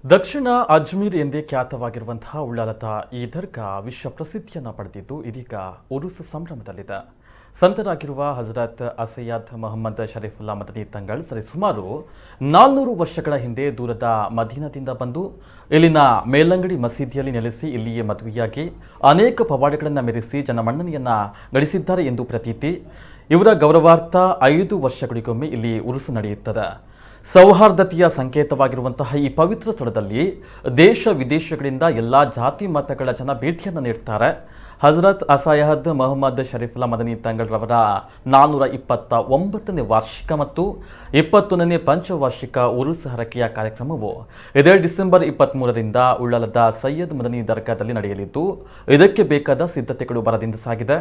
ದಕ್ಷಿಣ ಅಜ್ಮೀರ್ ಎಂದೇ ಖ್ಯಾತವಾಗಿರುವಂತಹ ಉಳ್ಳಾಲದ ಈ ದರ್ಗಾ ವಿಶ್ವ ಪ್ರಸಿದ್ಧಿಯನ್ನು ಪಡೆದಿದ್ದು ಇದೀಗ ಉರುಸ್ ಸಂಭ್ರಮದಲ್ಲಿದೆ. ಸಂತರಾಗಿರುವ ಹಜರತ್ ಅಸಯ್ಯದ್ ಮೊಹಮ್ಮದ್ ಶರೀಫುಲ್ಲಾ ಮದನಿ ತಂಗಳ್ ಸರಿಸುಮಾರು 400 ವರ್ಷಗಳ ಹಿಂದೆ ದೂರದ ಮದೀನಾದಿಂದ ಬಂದು ಇಲ್ಲಿನ ಮೇಲಂಗಡಿ ಮಸೀದಿಯಲ್ಲಿ ನೆಲೆಸಿ ಇಲ್ಲಿಯೇ ಮದುವೆಯಾಗಿ ಅನೇಕ ಪವಾಡಗಳನ್ನು ಮೆರೆಸಿ ಜನಮನ್ನಣೆಯನ್ನ ಗಳಿಸಿದ್ದಾರೆ ಎಂದು ಪ್ರತೀತಿ. ಇವರ ಗೌರವಾರ್ಥ 5 ವರ್ಷಗಳಿಗೊಮ್ಮೆ ಇಲ್ಲಿ ಉರುಸು ನಡೆಯುತ್ತದೆ. ಸೌಹಾರ್ದತೆಯ ಸಂಕೇತವಾಗಿರುವಂತಹ ಈ ಪವಿತ್ರ ಸ್ಥಳದಲ್ಲಿ ದೇಶ ವಿದೇಶಗಳಿಂದ ಎಲ್ಲ ಜಾತಿ ಮತಗಳ ಜನ ಭೇಟಿಯನ್ನು ನೀಡ್ತಾರೆ. ಹಜರತ್ ಅಸಯ್ಯದ್ ಮೊಹಮ್ಮದ್ ಶರೀಫುಲ್ಲಾ ಮದನಿ ತಂಗಳರವರ 429ನೇ ವಾರ್ಷಿಕ ಮತ್ತು 21ನೇ ಪಂಚವಾರ್ಷಿಕ ಉರುಸ್ ಹರಕೆಯ ಕಾರ್ಯಕ್ರಮವು ಇದೇ ಡಿಸೆಂಬರ್ 23ರಿಂದ ಉಳ್ಳಾಲದ ಸಯ್ಯದ್ ಮದನಿ ದರ್ಗಾದಲ್ಲಿ ನಡೆಯಲಿದ್ದು ಇದಕ್ಕೆ ಬೇಕಾದ ಸಿದ್ಧತೆಗಳು ಭರದಿಂದ ಸಾಗಿದೆ.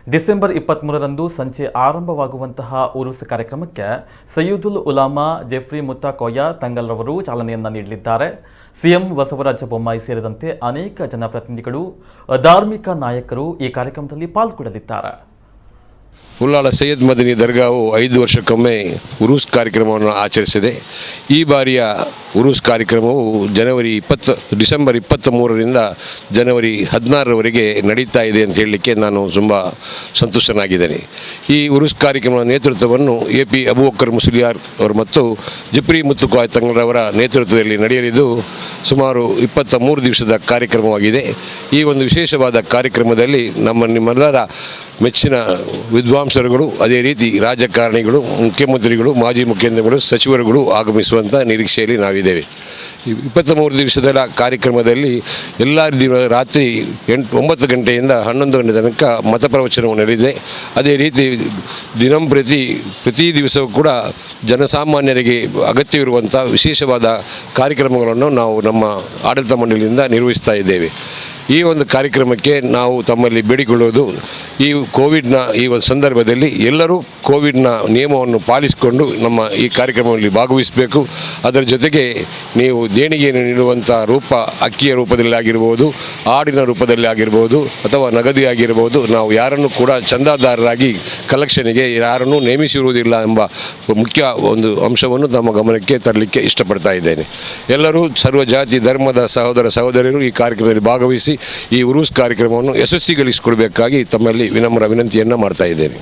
ಡಿಸೆಂಬರ್ 23ರಂದು ಸಂಜೆ ಆರಂಭವಾಗುವಂತಹ ಉರುಸ್ ಕಾರ್ಯಕ್ರಮಕ್ಕೆ ಸಯ್ಯದುಲ್ ಉಲಾಮಾ ಜೆಫ್ರಿ ಮುತ್ತಾ ಕೋಯ ತಂಗಲ್ರವರು ಚಾಲನೆಯನ್ನ ನೀಡಲಿದ್ದಾರೆ. ಸಿಎಂ ಬಸವರಾಜ ಬೊಮ್ಮಾಯಿ ಸೇರಿದಂತೆ ಅನೇಕ ಜನಪ್ರತಿನಿಧಿಗಳು, ಧಾರ್ಮಿಕ ನಾಯಕರು ಈ ಕಾರ್ಯಕ್ರಮದಲ್ಲಿ ಪಾಲ್ಗೊಳ್ಳಲಿದ್ದಾರೆ. ಉಳ್ಳಾಲ ಸೈಯದ್ ಮದನಿ ದರ್ಗಾವು 5 ವರ್ಷಕ್ಕೊಮ್ಮೆ ಉರೂಸ್ ಕಾರ್ಯಕ್ರಮವನ್ನು ಆಚರಿಸಿದೆ. ಈ ಬಾರಿಯ ಉರೂಸ್ ಕಾರ್ಯಕ್ರಮವು ಡಿಸೆಂಬರ್ 23ರಿಂದ ಜನವರಿ 16ರವರೆಗೆ ನಡೀತಾ ಇದೆ ಅಂತ ಹೇಳಲಿಕ್ಕೆ ನಾನು ತುಂಬ ಸಂತುಷ್ಟನಾಗಿದ್ದೇನೆ. ಈ ಉರೂಸ್ ಕಾರ್ಯಕ್ರಮದ ನೇತೃತ್ವವನ್ನು AP ಅಬೂಬಕರ್ ಮುಸ್ಲಿಯಾರ್ ಅವರು ಮತ್ತು ಜಿಪ್ರಿ ಮುತ್ತುಕಾಯ್ ತಂಗಳವರ ನೇತೃತ್ವದಲ್ಲಿ ನಡೆಯಲಿದ್ದು ಸುಮಾರು 23 ದಿವಸದ ಕಾರ್ಯಕ್ರಮವಾಗಿದೆ. ಈ ಒಂದು ವಿಶೇಷವಾದ ಕಾರ್ಯಕ್ರಮದಲ್ಲಿ ನಿಮ್ಮೆಲ್ಲರ ಮೆಚ್ಚಿನ ವಿದ್ವಾಂಸರುಗಳು, ಅದೇ ರೀತಿ ರಾಜಕಾರಣಿಗಳು, ಮುಖ್ಯಮಂತ್ರಿಗಳು, ಮಾಜಿ ಮುಖ್ಯಮಂತ್ರಿಗಳು, ಸಚಿವರುಗಳು ಆಗಮಿಸುವಂಥ ನಿರೀಕ್ಷೆಯಲ್ಲಿ ನಾವಿದ್ದೇವೆ. 23 ದಿವಸದ ಕಾರ್ಯಕ್ರಮದಲ್ಲಿ ಎಲ್ಲ ರಾತ್ರಿ 9 ಗಂಟೆಯಿಂದ 11 ಗಂಟೆ ತನಕ ಮತಪ್ರವಚನವು ನಡೆದಿದೆ. ಅದೇ ರೀತಿ ಪ್ರತಿ ದಿವಸವೂ ಕೂಡ ಜನಸಾಮಾನ್ಯರಿಗೆ ಅಗತ್ಯವಿರುವಂಥ ವಿಶೇಷವಾದ ಕಾರ್ಯಕ್ರಮಗಳನ್ನು ನಾವು ನಮ್ಮ ಆಡಳಿತ ಮಂಡಳಿಯಿಂದ ನಿರ್ವಹಿಸ್ತಾ ಇದ್ದೇವೆ. ಈ ಒಂದು ಕಾರ್ಯಕ್ರಮಕ್ಕೆ ನಾವು ತಮ್ಮಲ್ಲಿ ಬೇಡಿಕೊಳ್ಳುವುದು, ಈ ಕೋವಿಡ್ನ ಈ ಒಂದು ಸಂದರ್ಭದಲ್ಲಿ ಎಲ್ಲರೂ ಕೋವಿಡ್ನ ನಿಯಮವನ್ನು ಪಾಲಿಸಿಕೊಂಡು ನಮ್ಮ ಈ ಕಾರ್ಯಕ್ರಮದಲ್ಲಿ ಭಾಗವಹಿಸಬೇಕು. ಅದರ ಜೊತೆಗೆ ನೀವು ದೇಣಿಗೆಯನ್ನು ನೀಡುವಂಥ ರೂಪ ಅಕ್ಕಿಯ ರೂಪದಲ್ಲಿ ಆಗಿರ್ಬೋದು, ಆಡಿನ ರೂಪದಲ್ಲಿ ಆಗಿರ್ಬೋದು, ಅಥವಾ ನಗದಿ ಆಗಿರ್ಬೋದು, ನಾವು ಯಾರನ್ನು ಕೂಡ ಚಂದಾದಾರರಾಗಿ ಕಲೆಕ್ಷನ್ಗೆ ಯಾರನ್ನೂ ನೇಮಿಸಿರುವುದಿಲ್ಲ ಎಂಬ ಮುಖ್ಯ ಒಂದು ಅಂಶವನ್ನು ತಮ್ಮ ಗಮನಕ್ಕೆ ತರಲಿಕ್ಕೆ ಇಷ್ಟಪಡ್ತಾ ಇದ್ದೇನೆ. ಎಲ್ಲರೂ ಸರ್ವ ಜಾತಿ ಧರ್ಮದ ಸಹೋದರ ಸಹೋದರಿಯರು ಈ ಕಾರ್ಯಕ್ರಮದಲ್ಲಿ ಭಾಗವಹಿಸಿ ಈ ಉರೂಸ್ ಕಾರ್ಯಕ್ರಮವನ್ನು ಯಶಸ್ವಿಗೊಳಿಸಿಕೊಡಬೇಕಾಗಿ ತಮ್ಮಲ್ಲಿ ವಿನಮ್ರ ವಿನಂತಿಯನ್ನು ಮಾಡ್ತಾ ಇದ್ದೇನೆ.